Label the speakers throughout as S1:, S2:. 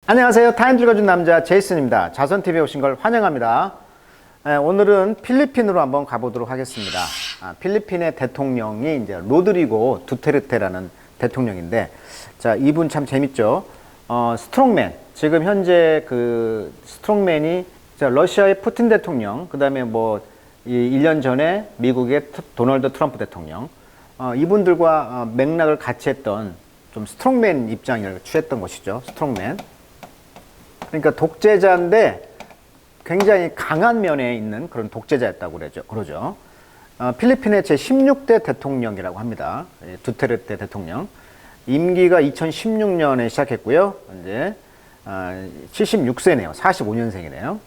S1: 안녕하세요. 타임 읽어준 남자 제이슨입니다. 자선TV에 오신 걸 환영합니다. 오늘은 필리핀으로 한번 가보도록 하겠습니다. 필리핀의 대통령이 이제 로드리고 두테르테라는 대통령인데, 자, 이분 참 재밌죠. 스트롱맨. 지금 현재 그 스트롱맨이 러시아의 푸틴 대통령, 그 다음에 뭐, 1년 전에 미국의 도널드 트럼프 대통령, 이분들과 맥락을 같이 했던 좀 스트롱맨 입장을 취했던 것이죠. 스트롱맨. 그러니까 독재자인데 굉장히 강한 면에 있는 그런 독재자였다고 그러죠. 필리핀의 제16대 대통령이라고 합니다. 두테르테 대통령. 임기가 2016년에 시작했고요. 이제 76세네요. 45년생이네요.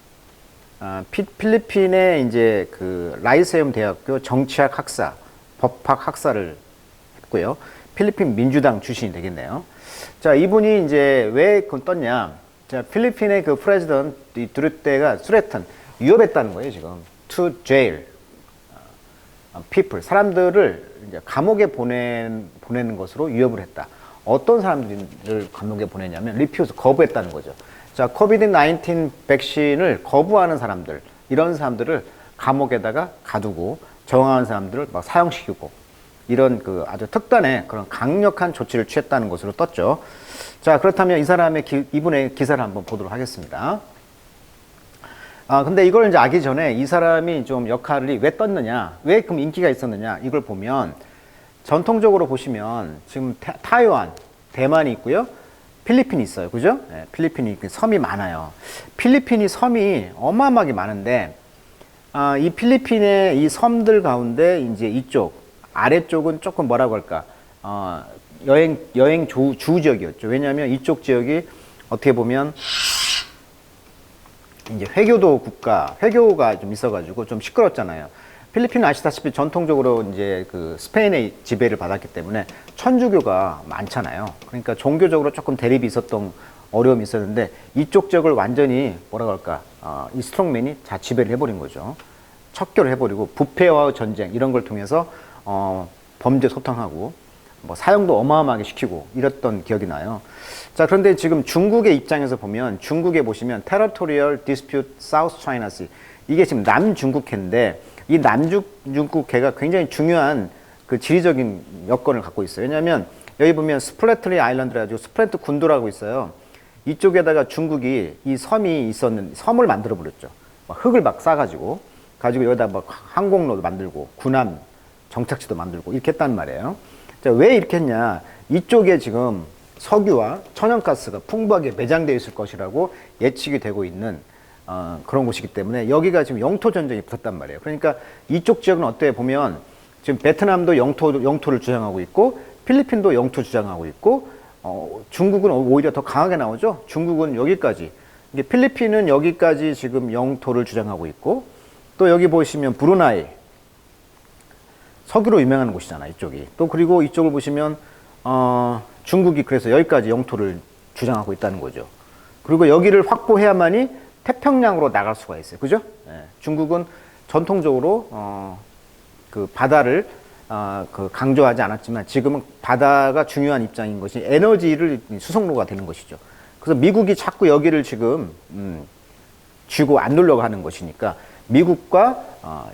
S1: 필리핀의 이제 그 라이세움 대학교 정치학 학사, 법학 학사를 했고요. 필리핀 민주당 출신이 되겠네요. 자, 이분이 이제 왜 그건 떴냐? 자, 필리핀의 그 프레지던트 두테르테가 수레탄 위협했다는 거예요, 지금. To jail people. 사람들을 이제 감옥에 보내는 것으로 위협을 했다. 어떤 사람들을 감옥에 보내냐면, refuse, 거부했다는 거죠. 자, 코비드-19 백신을 거부하는 사람들, 이런 사람들을 감옥에다가 가두고, 저항하는 사람들을 막 사형시키고, 이런 그 아주 특단의 그런 강력한 조치를 취했다는 것으로 떴죠. 자, 그렇다면 이분의 기사를 한번 보도록 하겠습니다. 근데 이걸 이제 알기 전에 이 사람이 좀 역할이 왜 떴느냐, 왜 그럼 인기가 있었느냐, 이걸 보면 전통적으로 보시면 지금 타이완, 대만이 있고요. 필리핀이 있어요. 그죠? 네, 필리핀이 섬이 많아요. 필리핀이 섬이 어마어마하게 많은데, 이 필리핀의 이 섬들 가운데 이제 이쪽, 아래쪽은 조금 뭐라고 할까, 여행 주 지역이었죠. 왜냐하면 이쪽 지역이 어떻게 보면 이제 회교도 국가, 회교가 좀 있어가지고 좀 시끄럽잖아요. 필리핀은 아시다시피 전통적으로 이제 그 스페인의 지배를 받았기 때문에 천주교가 많잖아요. 그러니까 종교적으로 조금 대립이 있었던 어려움이 있었는데, 이쪽 지역을 완전히 뭐라고 할까, 이 스트롱맨이 다 지배를 해버린 거죠. 척결을 해버리고 부패와 전쟁 이런 걸 통해서 범죄 소탕하고 뭐 사형도 어마어마하게 시키고 이랬던 기억이 나요. 자, 그런데 지금 중국의 입장에서 보면, 중국에 보시면 Territorial Dispute South China Sea, 이게 지금 남중국해인데, 이 남중국해가 굉장히 중요한 그 지리적인 여건을 갖고 있어요. 왜냐하면 여기 보면 스플래틀리 아일랜드라 가지고 스플래트 군도라고 있어요. 이쪽에다가 중국이 이 섬이 있었는데 섬을 만들어 버렸죠. 막 흙을 막 싸가지고 여기다 막 항공로도 만들고 군함 정착지도 만들고 이렇게 했단 말이에요. 자, 왜 이렇게 했냐? 이쪽에 지금 석유와 천연가스가 풍부하게 매장되어 있을 것이라고 예측이 되고 있는 그런 곳이기 때문에 여기가 지금 영토 전쟁이 붙었단 말이에요. 그러니까 이쪽 지역은 어때 보면 지금 베트남도 영토를 주장하고 있고, 필리핀도 영토 주장하고 있고, 중국은 오히려 더 강하게 나오죠. 중국은 여기까지, 이게 필리핀은 여기까지 지금 영토를 주장하고 있고, 또 여기 보시면 브루나이, 석유로 유명한 곳이잖아, 이쪽이. 또 그리고 이쪽을 보시면 중국이 그래서 여기까지 영토를 주장하고 있다는 거죠. 그리고 여기를 확보해야만이 태평양으로 나갈 수가 있어요. 그죠? 예. 중국은 전통적으로 그 바다를 그 강조하지 않았지만, 지금은 바다가 중요한 입장인 것이 에너지를 수송로가 되는 것이죠. 그래서 미국이 자꾸 여기를 지금 쥐고 안 누려고 하는 것이니까, 미국과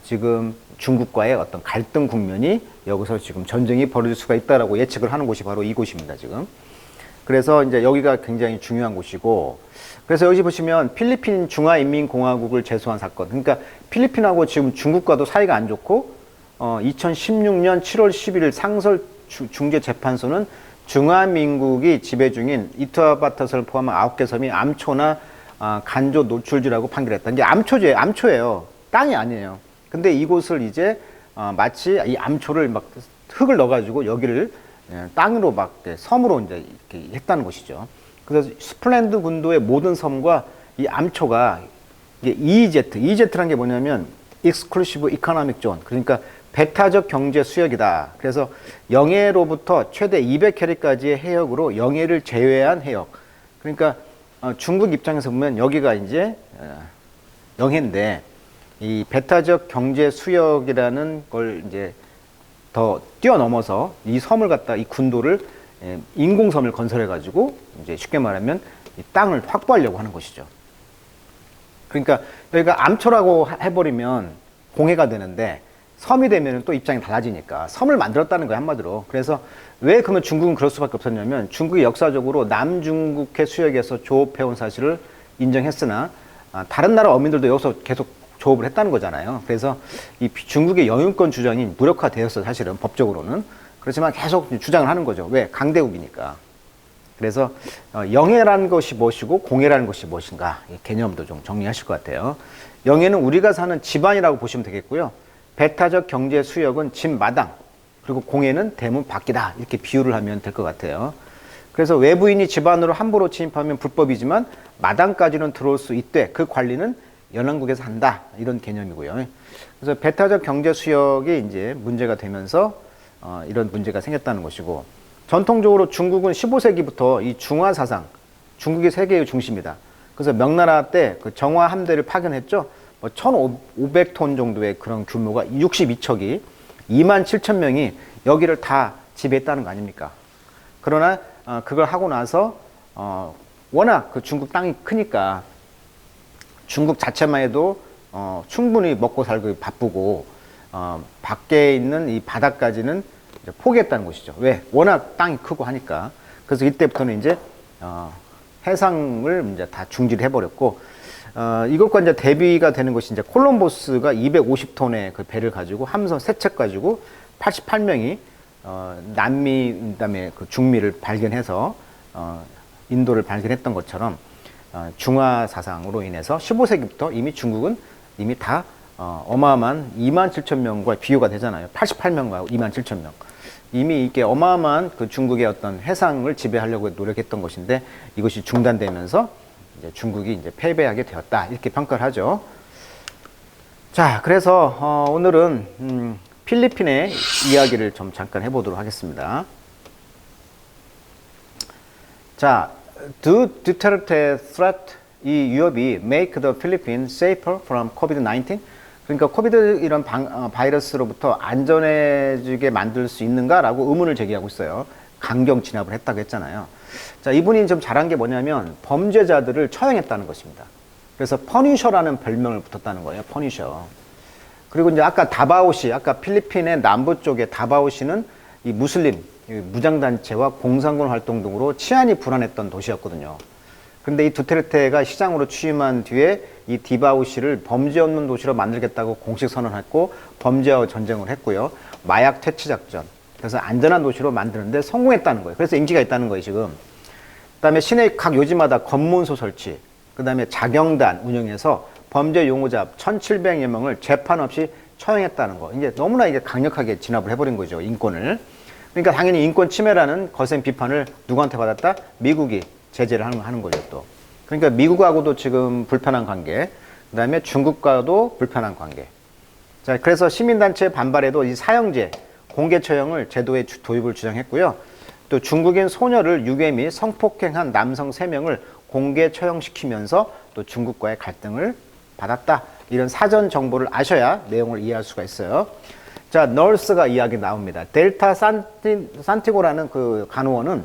S1: 지금 중국과의 어떤 갈등 국면이 여기서 지금 전쟁이 벌어질 수가 있다라고 예측을 하는 곳이 바로 이곳입니다, 지금. 그래서 이제 여기가 굉장히 중요한 곳이고, 그래서 여기 보시면 필리핀 중화인민공화국을 제소한 사건. 그러니까 필리핀하고 지금 중국과도 사이가 안 좋고, 2016년 7월 11일 상설 중재재판소는 중화민국이 지배 중인 이투아바타섬을 포함한 9개 섬이 암초나 간조 노출지라고 판결했다. 이게 암초예요. 땅이 아니에요. 근데 이곳을 이제 마치 이 암초를 막 흙을 넣어가지고 여기를 땅으로 막 섬으로 이제 이렇게 했다는 것이죠. 그래서 스플렌드 군도의 모든 섬과 이 암초가 이게 EEZ라는 게 뭐냐면 Exclusive Economic Zone, 그러니까 배타적 경제 수역이다. 그래서 영해로부터 최대 200캐리까지의 해역으로 영해를 제외한 해역. 그러니까 중국 입장에서 보면 여기가 이제 영해인데, 이 배타적 경제 수역이라는 걸 이제 더 뛰어넘어서 이 섬을 갖다, 이 군도를 인공섬을 건설해 가지고 이제 쉽게 말하면 이 땅을 확보하려고 하는 것이죠. 그러니까 여기가 암초라고 해버리면 공해가 되는데 섬이 되면 또 입장이 달라지니까 섬을 만들었다는 거예요, 한마디로. 그래서 왜 그러면 중국은 그럴 수밖에 없었냐면 중국이 역사적으로 남중국해 수역에서 조업해온 사실을 인정했으나 다른 나라 어민들도 여기서 계속 조업을 했다는 거잖아요. 그래서 이 중국의 영유권 주장이 무력화되었어, 사실은 법적으로는. 그렇지만 계속 주장을 하는 거죠. 왜? 강대국이니까. 그래서 영해라는 것이 무엇이고 공해라는 것이 무엇인가, 이 개념도 좀 정리하실 것 같아요. 영해는 우리가 사는 집안이라고 보시면 되겠고요. 배타적 경제 수역은 집 마당, 그리고 공해는 대문 밖이다, 이렇게 비유를 하면 될 것 같아요. 그래서 외부인이 집안으로 함부로 침입하면 불법이지만 마당까지는 들어올 수 있되 그 관리는 연안국에서 한다, 이런 개념이고요. 그래서 배타적 경제 수역이 이제 문제가 되면서 이런 문제가 생겼다는 것이고, 전통적으로 중국은 15세기부터 이 중화 사상, 중국이 세계의 중심이다. 그래서 명나라 때 그 정화 함대를 파견했죠. 1,500톤 정도의 그런 규모가 62척이 2만 7천 명이 여기를 다 지배했다는 거 아닙니까? 그러나 그걸 하고 나서 워낙 그 중국 땅이 크니까 중국 자체만 해도 충분히 먹고 살기 바쁘고 밖에 있는 이 바다까지는 이제 포기했다는 것이죠. 왜? 워낙 땅이 크고 하니까. 그래서 이때부터는 이제 해상을 이제 다 중지를 해버렸고, 이것과 이제 대비가 되는 것이 이제 콜럼버스가 250톤의 그 배를 가지고 함선 3척 가지고 88명이 남미, 그다음에 그 중미를 발견해서 인도를 발견했던 것처럼 중화 사상으로 인해서 15세기부터 이미 중국은 이미 다 어마어마한 2만 7천 명과 비교가 되잖아요. 88명과 2만 7천 명. 이미 이게 어마어마한 그 중국의 어떤 해상을 지배하려고 노력했던 것인데 이것이 중단되면서 이제 중국이 이제 패배하게 되었다, 이렇게 평가를 하죠. 자, 그래서 오늘은 필리핀의 이야기를 좀 잠깐 해보도록 하겠습니다. 자, do Duterte threat 이 위협이 make the Philippines safer from COVID-19? 그러니까 코비드 이런 바이러스로부터 안전해지게 만들 수 있는가라고 의문을 제기하고 있어요. 강경 진압을 했다고 했잖아요. 자, 이분이 좀 잘한 게 뭐냐면 범죄자들을 처형했다는 것입니다. 그래서 퍼니셔라는 별명을 붙었다는 거예요. 퍼니셔. 그리고 이제 아까 다바오시, 아까 필리핀의 남부 쪽에 다바오시는 이 무슬림 무장단체와 공산군 활동 등으로 치안이 불안했던 도시였거든요. 근데 이 두테르테가 시장으로 취임한 뒤에 이 디바오시를 범죄 없는 도시로 만들겠다고 공식 선언했고 범죄와 전쟁을 했고요. 마약 퇴치 작전. 그래서 안전한 도시로 만드는데 성공했다는 거예요. 그래서 인기가 있다는 거예요, 지금. 그다음에 시내 각 요지마다 검문소 설치, 그다음에 자경단 운영해서 범죄 용의자 1,700여 명을 재판 없이 처형했다는 거. 이제 너무나 이게 강력하게 진압을 해버린 거죠, 인권을. 그러니까 당연히 인권 침해라는 거센 비판을 누구한테 받았다? 미국이 제재를 하는 거죠, 또. 그러니까 미국하고도 지금 불편한 관계, 그 다음에 중국과도 불편한 관계. 자, 그래서 시민단체 반발에도 이 사형제, 공개 처형을 제도의 도입을 주장했고요. 또 중국인 소녀를 유괴 및 성폭행한 남성 3명을 공개 처형시키면서 또 중국과의 갈등을 받았다. 이런 사전 정보를 아셔야 내용을 이해할 수가 있어요. 자, 널스가 이야기 나옵니다. 델타 산티고라는 그 간호원은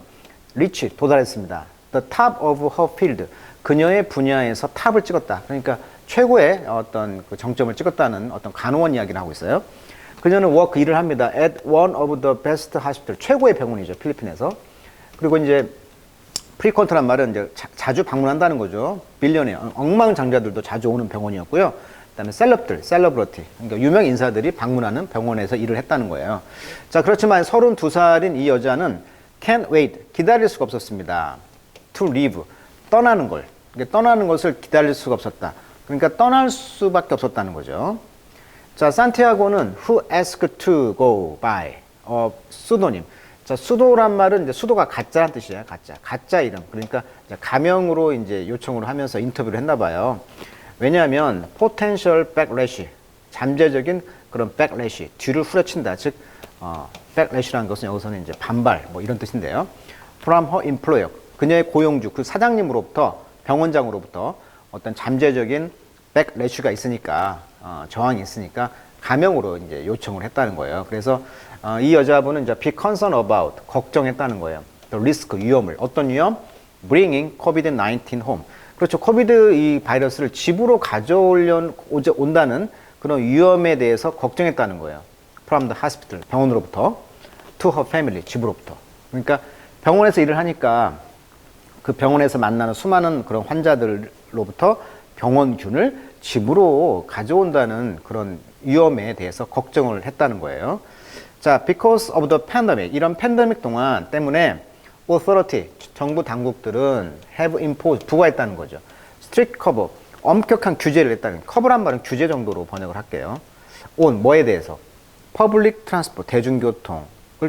S1: 리치, 도달했습니다. The top of her field. 그녀의 분야에서 탑을 찍었다. 그러니까 최고의 어떤 그 정점을 찍었다는 어떤 간호원 이야기를 하고 있어요. 그녀는 워크 일을 합니다. At one of the best hospital. 최고의 병원이죠, 필리핀에서. 그리고 이제 프리컨트란 말은 이제 자주 방문한다는 거죠. 빌리언에 억만장자들도 자주 오는 병원이었고요. 그다음에 셀럽들, 셀러브리티. 그러니까 유명 인사들이 방문하는 병원에서 일을 했다는 거예요. 자, 그렇지만 32살인 이 여자는 can't wait. 기다릴 수가 없었습니다. to leave. 떠나는 걸. 그러니까 떠나는 것을 기다릴 수가 없었다. 그러니까 떠날 수밖에 없었다는 거죠. 자, 산티아고는 who asked to go by. 수도님. 자, 수도란 말은 이제 수도가 가짜란 뜻이에요. 가짜 이름. 그러니까 이제 가명으로 이제 요청을 하면서 인터뷰를 했나 봐요. 왜냐하면 potential backlash, 잠재적인 그런 backlash, 뒤를 후려친다. 즉, backlash라는 것은 여기서는 이제 반발, 뭐 이런 뜻인데요. from her employer, 그녀의 고용주, 그 사장님으로부터, 병원장으로부터 어떤 잠재적인 backlash가 있으니까, 저항이 있으니까 가명으로 이제 요청을 했다는 거예요. 그래서 이 여자분은 이제 be concerned about, 걱정했다는 거예요. the risk, 위험을. 어떤 위험? bringing COVID-19 home. 그렇죠. 코비드 이 바이러스를 집으로 온다는 그런 위험에 대해서 걱정했다는 거예요. From the hospital, 병원으로부터, to her family, 집으로부터. 그러니까 병원에서 일을 하니까 그 병원에서 만나는 수많은 그런 환자들로부터 병원균을 집으로 가져온다는 그런 위험에 대해서 걱정을 했다는 거예요. 자, because of the pandemic, 이런 팬데믹 동안 때문에 authority, 정부 당국들은 have imposed, 부과했다는 거죠. strict cover, 엄격한 규제를 했다는, cover란 말은 규제 정도로 번역을 할게요. on, 뭐에 대해서? public transport, 대중교통을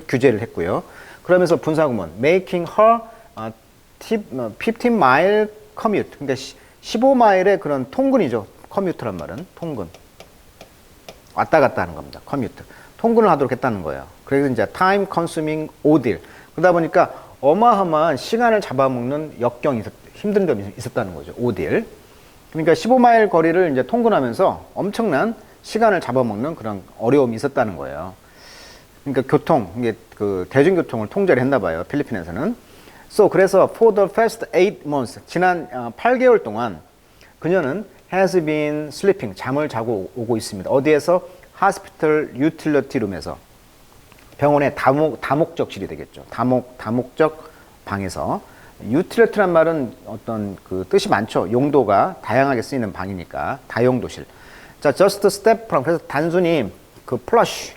S1: 규제를 했고요. 그러면서 분사구문, making her 15mile commute, 그러니까 15마일의 그런 통근이죠. 커뮤트란 말은 통근. 왔다 갔다 하는 겁니다. 커뮤트. 통근을 하도록 했다는 거예요. 그래서 이제 time consuming ordeal. 그러다 보니까 어마어마한 시간을 잡아먹는 역경이 힘든 점이 있었다는 거죠. ordeal. 그러니까 15마일 거리를 이제 통근하면서 엄청난 시간을 잡아먹는 그런 어려움이 있었다는 거예요. 그러니까 교통, 이게 그 대중교통을 통제를 했나 봐요. 필리핀에서는. 그래서 for the past 8 months, 지난 8개월 동안 그녀는 has been sleeping, 잠을 자고 오고 있습니다. 어디에서? hospital utility room에서. 병원의 다목적실이 되겠죠. 다목적 방에서. utility란 말은 어떤 그 뜻이 많죠. 용도가 다양하게 쓰이는 방이니까. 다용도실. 자, just step from. 그래서 단순히 그 plush,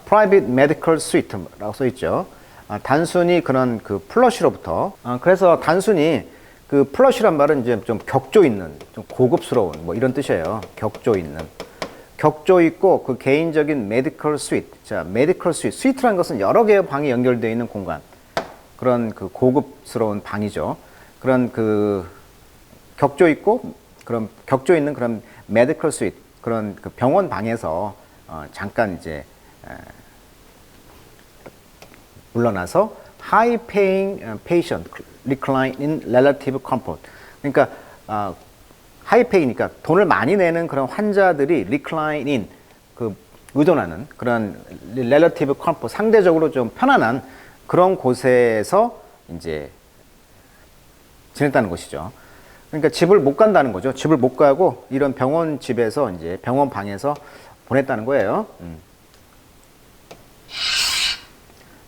S1: private medical suite라고 써 있죠. 단순히 그런 그 플러시로부터. 그래서 단순히 그 플러시란 말은 이제 좀 격조 있는, 좀 고급스러운 뭐 이런 뜻이에요. 격조 있는. 격조 있고 그 개인적인 메디컬 스위트. 자, 메디컬 스위트. 스위트라는 것은 여러 개의 방이 연결되어 있는 공간. 그런 그 고급스러운 방이죠. 그런 그 격조 있고 그런 격조 있는 그런 메디컬 스위트. 그런 그 병원 방에서 잠깐 이제 물러나서 high paying patient recline in relative comfort. 그러니까 high pay니까 돈을 많이 내는 그런 환자들이 recline in 그 의존하는 그런 relative comfort, 상대적으로 좀 편안한 그런 곳에서 이제 지냈다는 것이죠. 그러니까 집을 못 간다는 거죠. 집을 못 가고 이런 병원 집에서 이제 병원 방에서 보냈다는 거예요.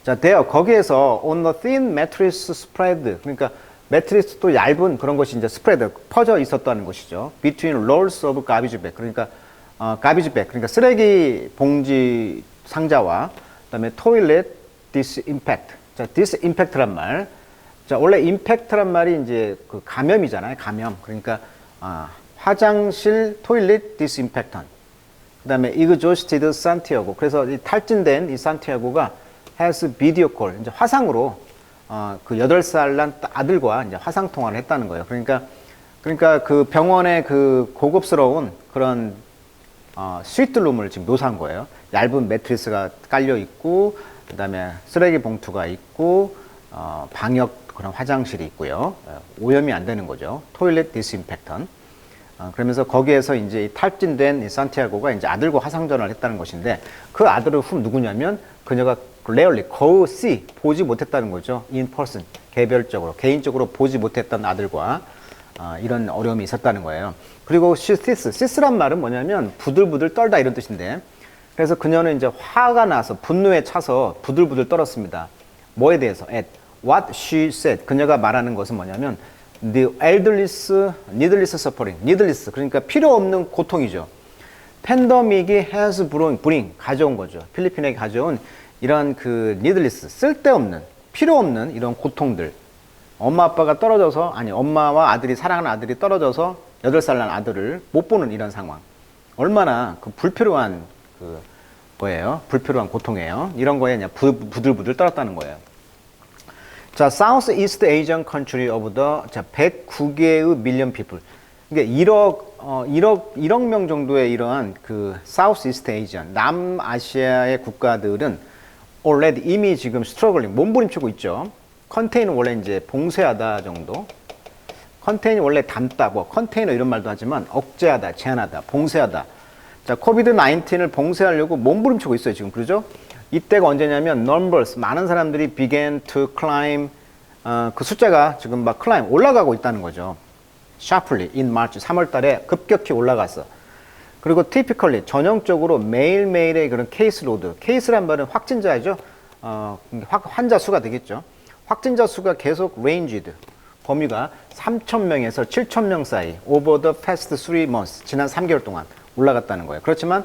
S1: 자, 거기에서 on the thin mattress spread, 그러니까 매트리스도 얇은 그런 것이 이제 스프레드, 퍼져 있었다는 것이죠. between rolls of garbage bag, 그러니까 garbage bag, 그러니까 쓰레기 봉지 상자와 그다음에 toilet disinfect. 자, disinfect란 말. 자, 원래 impact란 말이 이제 그 감염이잖아요. 감염. 그러니까 화장실 toilet disinfectant. 그다음에 exhausted Santiago. 그래서 이 탈진된 이 산티아고가 has video call, 이제 화상으로 그 8살 난 아들과 이제 화상 통화를 했다는 거예요. 그러니까 그 병원의 그 고급스러운 그런 스위트룸을 지금 묘사한 거예요. 얇은 매트리스가 깔려 있고, 그다음에 쓰레기 봉투가 있고, 방역 그런 화장실이 있고요. 오염이 안 되는 거죠. 토일렛 디스인펙턴. 그러면서 거기에서 이제 탈진된 이 산티아고가 이제 아들과 화상 전화를 했다는 것인데, 그 아들은 누구냐면 그녀가 rarely, 거의 보지 못했다는 거죠. in person, 개별적으로, 개인적으로 보지 못했던 아들과 이런 어려움이 있었다는 거예요. 그리고 sis란 말은 뭐냐면 부들부들 떨다 이런 뜻인데, 그래서 그녀는 이제 화가 나서 분노에 차서 부들부들 떨었습니다. 뭐에 대해서? at what she said. 그녀가 말하는 것은 뭐냐면 the needless suffering, needless, 그러니까 필요 없는 고통이죠. 팬데믹이 has bring, 가져온 거죠. 필리핀에 가져온 이런 그 needless, 쓸데없는, 필요 없는 이런 고통들. 엄마 아빠가 떨어져서, 엄마와 아들이, 사랑하는 아들이 떨어져서 8살 난 아들을 못 보는 이런 상황. 얼마나 그 불필요한 그 거예요. 불필요한 고통이에요. 이런 거에 그냥 부들부들 떨었다는 거예요. 자, Southeast Asian country of the, 자, 109개의 million people. 그러니까 1억 명 정도의 이러한 그 Southeast Asian, 남아시아의 국가들은 already 이미 지금 struggling, 몸부림치고 있죠. 컨테이너 원래 이제 봉쇄하다 정도. 컨테이너 원래 담다, 뭐 컨테이너 이런 말도 하지만 억제하다, 제한하다, 봉쇄하다. 자, 코비드-19을 봉쇄하려고 몸부림치고 있어요, 지금. 그러죠? 이때가 언제냐면 numbers, 많은 사람들이 began to climb 그 숫자가 지금 막 클라임 올라가고 있다는 거죠. sharply in March 3월 달에 급격히 올라갔어. 그리고 typically 전형적으로 매일매일의 그런 케이스 로드, 케이스란 말은 확진자죠. 환자 수가 되겠죠. 확진자 수가 계속 ranged, 범위가 3,000명에서 7,000명 사이 over the past 3 months, 지난 3개월 동안 올라갔다는 거예요. 그렇지만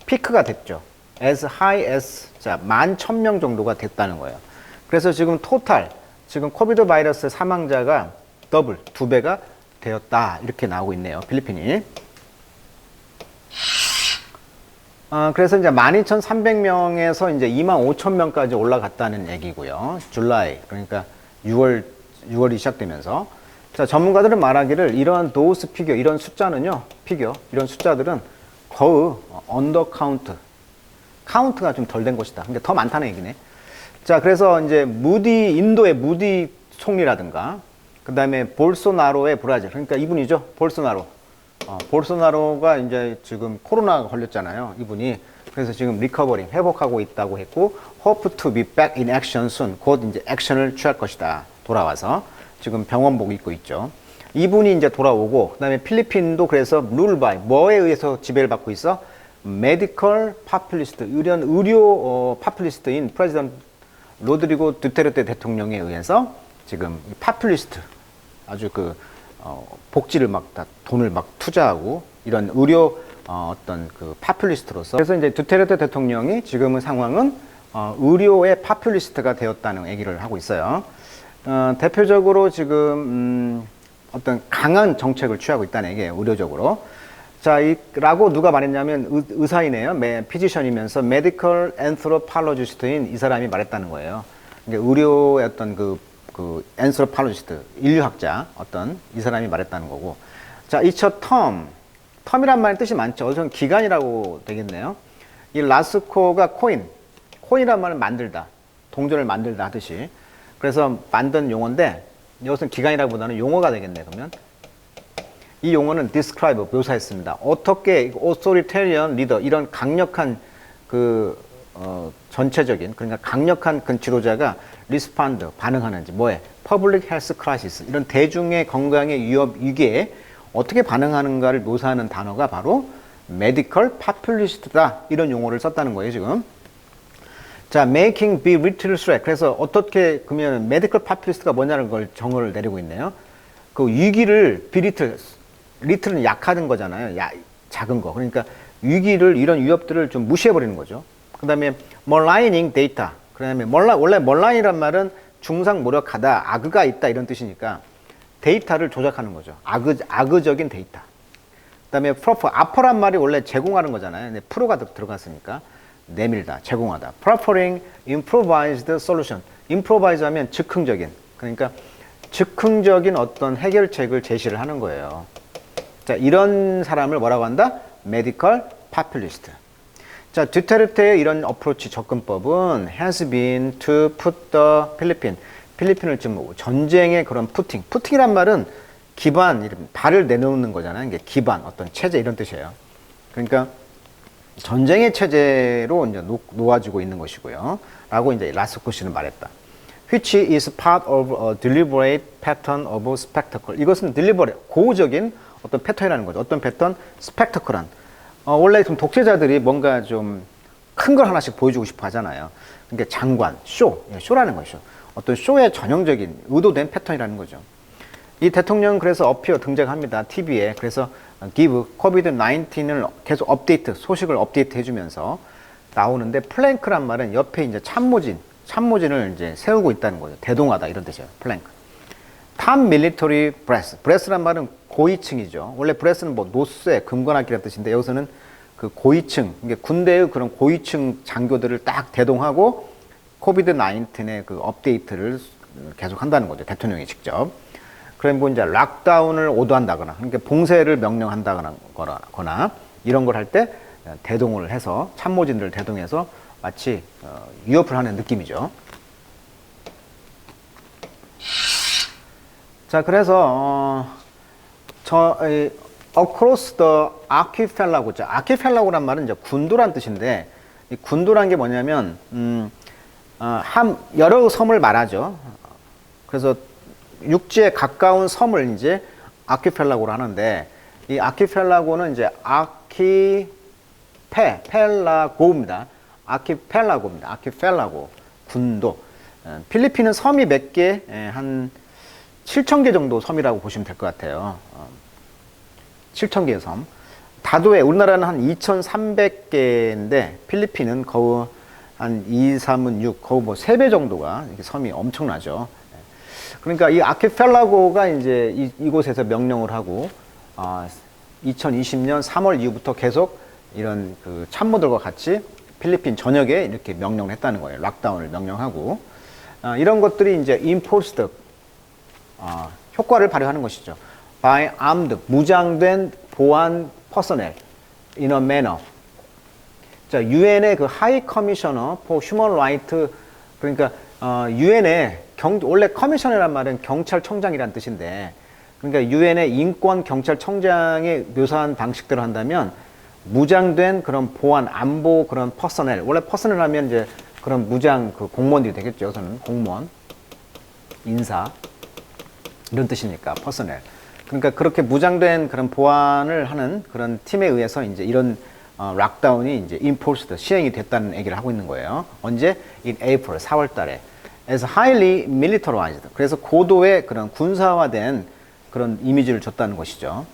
S1: 피크가 됐죠. as high as, 자, 11,000명 정도가 됐다는 거예요. 그래서 지금 토탈, 지금 코비드 바이러스 사망자가 더블, 2배가 되었다. 이렇게 나오고 있네요. 필리핀이. 그래서 이제 12,300명에서 이제 25,000명까지 올라갔다는 얘기고요. 줄라이, 그러니까 6월이 시작되면서. 자, 전문가들은 말하기를 이러한 도스 피겨, 이런 숫자는요, 이런 숫자들은 거의 언더 카운트가 좀 덜 된 것이다. 그러니까 더 많다는 얘기네. 자, 그래서 이제 인도의 무디 총리라든가, 그 다음에 볼소나로의 브라질, 그러니까 이분이죠. 볼소나로가 이제 지금 코로나가 걸렸잖아요. 이분이. 그래서 지금 리커버링, 회복하고 있다고 했고, hope to be back in action soon. 곧 이제 액션을 취할 것이다. 돌아와서. 지금 병원복 입고 있죠. 이분이 이제 돌아오고, 그 다음에 필리핀도 그래서 룰 바이, 뭐에 의해서 지배를 받고 있어? 메디컬 파퓰리스트, 의료 파퓰리스트인 프레지던트 로드리고 두테르테 대통령에 의해서 지금 파퓰리스트, 아주 복지를 다 돈을 투자하고 이런 의료 어떤 파퓰리스트로서, 그래서 이제 두테르테 대통령이 지금의 상황은 의료의 파퓰리스트가 되었다는 얘기를 하고 있어요. 대표적으로 지금 어떤 강한 정책을 취하고 있다는 얘기예요. 의료적으로. 자, 라고 누가 말했냐면 의사이네요. 피지션이면서 메디컬 앤스로팔로지스트인 이 사람이 말했다는 거예요. 그러니까 의료의 어떤 앤스로팔로지스트, 인류학자 어떤 이 사람이 말했다는 거고. 자, 이 첫 텀이란 말의 뜻이 많죠. 어디서 기간이라고 되겠네요. 이 라스코가 코인이란 말은 만들다, 동전을 만들다 하듯이. 그래서 만든 용어인데 이것은 기간이라기보다는 용어가 되겠네. 그러면 이 용어는 describe, 묘사했습니다. 어떻게 authoritarian leader, 이런 강력한 전체적인, 그러니까 강력한 지도자가 respond, 반응하는지, 뭐에? public health crisis, 이런 대중의 건강의 위기에 어떻게 반응하는가를 묘사하는 단어가 바로 medical populist다. 이런 용어를 썼다는 거예요, 지금. 자, making be little threat. 그래서 어떻게, 그러면 medical populist가 뭐냐는 걸 정의를 내리고 있네요. 그 위기를 be little, little는 약하는 거잖아요. 작은 거. 그러니까 위기를, 이런 위협들을 좀 무시해버리는 거죠. 그 다음에 maligning data. 그 다음에 원래 malign이란 말은 중상모략하다, 악의가 있다, 이런 뜻이니까 데이터를 조작하는 거죠. 악의적인 데이터. 그 다음에 offer란 말이 원래 제공하는 거잖아요. 근데 프로가 들어갔으니까 내밀다, 제공하다. Proffering improvised solution. improvise 하면 즉흥적인. 그러니까 즉흥적인 어떤 해결책을 제시를 하는 거예요. 자, 이런 사람을 뭐라고 한다? Medical populist. 자, 두테르테의 이런 어프로치, 접근법은 has been to put the 필리핀을 지금 전쟁의 그런 푸팅이란 말은 기반, 발을 내놓는 거잖아요. 이게 기반, 어떤 체제, 이런 뜻이에요. 그러니까 전쟁의 체제로 이제 놓아지고 있는 것이고요. 라고 이제 라스코 씨는 말했다. Which is part of a deliberate pattern of spectacle. 이것은 deliberate, 고의적인 어떤 패턴이라는 거죠. 어떤 패턴? spectacle한. 원래 좀 독재자들이 뭔가 좀 큰 걸 하나씩 보여주고 싶어 하잖아요. 그러니까 장관, 쇼라는 거죠. 어떤 쇼의 전형적인 의도된 패턴이라는 거죠. 이 대통령은 그래서 등장합니다. TV에. 그래서 give COVID-19을 계속 소식을 업데이트 해주면서 나오는데, 플랭크란 말은 옆에 이제 참모진을 이제 세우고 있다는 거죠. 대동하다, 이런 뜻이에요. 플랭크. 탑 밀리터리 브레스란 말은 고위층이죠. 원래 브레스는 노쇠, 금관악기라는 뜻인데, 여기서는 그 고위층, 그러니까 군대의 그런 고위층 장교들을 딱 대동하고 코비드 19의 그 업데이트를 계속 한다는 거죠. 대통령이 직접. 그럼 이제 락다운을 오도한다거나, 그러니까 봉쇄를 명령한다거나 이런 걸 할 때 대동을 해서, 참모진들을 대동해서 마치 위협을 하는 느낌이죠. 자, 그래서 across the archipelago. archipelago란 말은 이제 군도란 뜻인데, 이 군도란 게 뭐냐면 여러 섬을 말하죠. 그래서 육지에 가까운 섬을 이제 아키펠라고로 하는데, 이 아키펠라고는 이제 펠라고입니다. 아키펠라고 군도. 필리핀은 섬이 몇 개, 한 7,000개 정도 섬이라고 보시면 될 것 같아요. 7,000개의 섬. 다도해, 우리나라는 한 2,300개인데 필리핀은 거의 한 2, 3은 6, 거의 뭐 3배 정도가 섬이 엄청나죠. 그러니까 이 아키펠라고가 이제 이곳에서 명령을 하고 2020년 3월 이후부터 계속 이런 그 참모들과 같이 필리핀 전역에 이렇게 명령을 했다는 거예요. 락다운을 명령하고 이런 것들이 이제 enforced 효과를 발휘하는 것이죠. by armed 무장된 보안 퍼서넬 in a manner. 자, 유엔의 그 하이 커미셔너 for 휴먼 라이트, 그러니까 유엔의 원래 커미셔너란 말은 경찰청장이란 뜻인데, 그러니까 유엔의 인권 경찰청장에 묘사한 방식대로 한다면 무장된 그런 보안 안보 그런 퍼서넬, 원래 퍼서넬 하면 이제 그런 무장 그 공무원들이 되겠죠. 저는 공무원, 인사 이런 뜻이니까 퍼서넬. 그러니까 그렇게 무장된 그런 보안을 하는 그런 팀에 의해서 이제 이런 락다운이 이제 enforced 시행이 됐다는 얘기를 하고 있는 거예요. 언제? In April 4월 달에. as highly militarized. 그래서 고도의 그런 군사화된 그런 이미지를 줬다는 것이죠.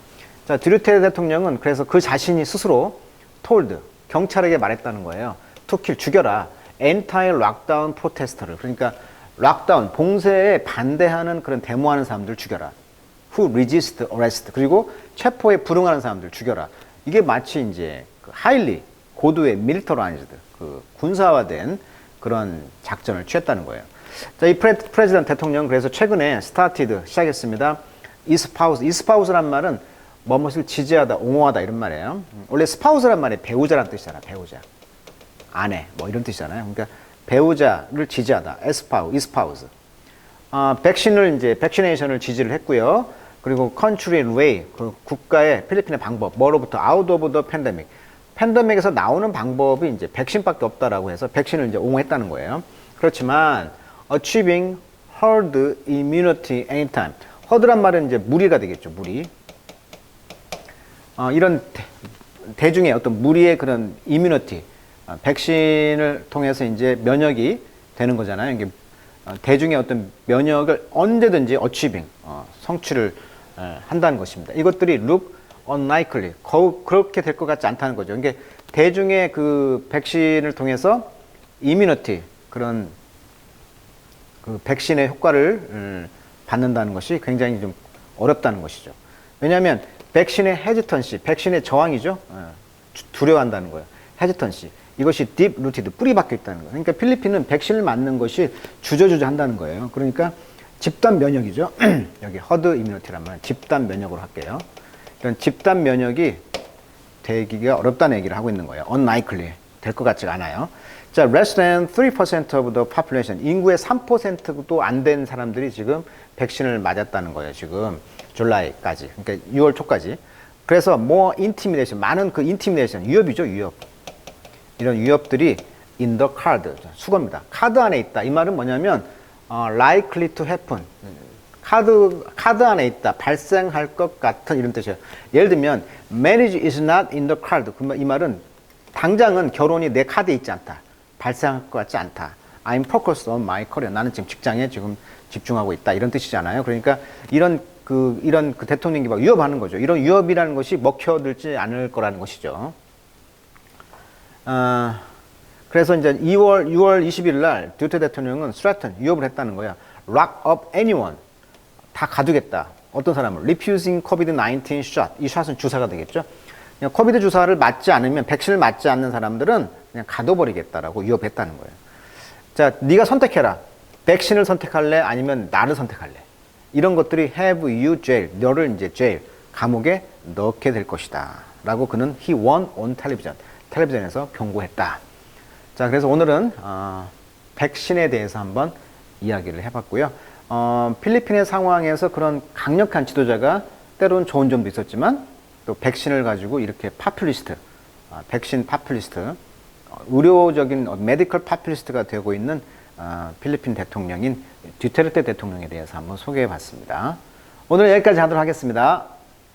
S1: 자, 드류테르 대통령은 그래서 그 자신이 스스로 told 경찰에게 말했다는 거예요. to kill 죽여라. anti-lockdown protest를, 그러니까 락다운 봉쇄에 반대하는 그런 데모하는 사람들 죽여라. who resist arrest, 그리고 체포에 불응하는 사람들 죽여라. 이게 마치 이제 그 highly 고도의 militarized 그 군사화된 그런 작전을 취했다는 거예요. 자, 이 프레지던트 대통령 그래서 최근에 started 시작했습니다. espous란 말은 뭐뭇을 지지하다, 옹호하다 이런 말이에요. 원래 spouse란 말이 배우자란 뜻이잖아. 배우자, 아내 뭐 이런 뜻이잖아요. 그러니까 배우자를 지지하다, espouse. 백신을 이제 백시네이션을 지지를 했고요. 그리고 country and way, 그 국가의 필리핀의 방법, 뭐로부터 out of the pandemic. 팬데믹에서 나오는 방법이 이제 백신밖에 없다라고 해서 백신을 이제 옹호했다는 거예요. 그렇지만 achieving herd immunity anytime. herd란 말은 이제 무리가 되겠죠. 무리. 이런 대중의 어떤 무리의 그런 immunity, 백신을 통해서 이제 면역이 되는 거잖아요. 이게 대중의 어떤 면역을 언제든지 achieving, 성취를 한다는 것입니다. 이것들이 look unlikely, 그렇게 될 것 같지 않다는 거죠. 이게 대중의 그 백신을 통해서 immunity, 그런 그 백신의 효과를 받는다는 것이 굉장히 좀 어렵다는 것이죠. 왜냐하면 백신의 hesitancy, 백신의 저항이죠. 두려워한다는 거예요. hesitancy. 이것이 deep rooted, 뿌리 박혀 있다는 거예요. 그러니까 필리핀은 백신을 맞는 것이 주저주저 한다는 거예요. 그러니까 집단 면역이죠. 여기 herd immunity란 말은 집단 면역으로 할게요. 이런 집단 면역이 되기가 어렵다는 얘기를 하고 있는 거예요. unlikely, 될 것 같지가 않아요. 자, less than 3% of the population, 인구의 3%도 안 된 사람들이 지금 백신을 맞았다는 거예요. 지금 줄라이까지, 그러니까 6월 초까지. 그래서 more intimidation, 많은 그 intimidation, 위협이죠, 위협. 이런 위협들이 in the card, 수거입니다. 카드 안에 있다. 이 말은 뭐냐면 likely to happen, 카드 안에 있다, 발생할 것 같은 이런 뜻이에요. 예를 들면 marriage is not in the card. 이 말은 당장은 결혼이 내 카드에 있지 않다, 발생할 것 같지 않다. I'm focused on my career. 나는 지금 직장에 지금 집중하고 있다, 이런 뜻이잖아요. 그러니까 이런 그 대통령이 막 위협하는 거죠. 이런 위협이라는 것이 먹혀들지 않을 거라는 것이죠. 그래서 이제 6월 20일 날 듀테 대통령은 threaten, 위협을 했다는 거야. lock up anyone, 다 가두겠다. 어떤 사람을 refusing COVID-19 shot, 이 샷은 주사가 되겠죠. 그냥 코비드 주사를 맞지 않으면, 백신을 맞지 않는 사람들은 그냥 가둬버리겠다라고 위협했다는 거예요. 자, 네가 선택해라. 백신을 선택할래? 아니면 나를 선택할래? 이런 것들이 have you jail, 너를 이제 jail, 감옥에 넣게 될 것이다 라고 그는 he won on television, 텔레비전에서 경고했다. 자, 그래서 오늘은 백신에 대해서 한번 이야기를 해봤고요. 필리핀의 상황에서 그런 강력한 지도자가 때로는 좋은 점도 있었지만 또 백신을 가지고 이렇게 파퓰리스트, 백신 파퓰리스트, 의료적인 메디컬 파퓰리스트가 되고 있는 필리핀 대통령인 듀테르테 대통령에 대해서 한번 소개해 봤습니다. 오늘 여기까지 하도록 하겠습니다.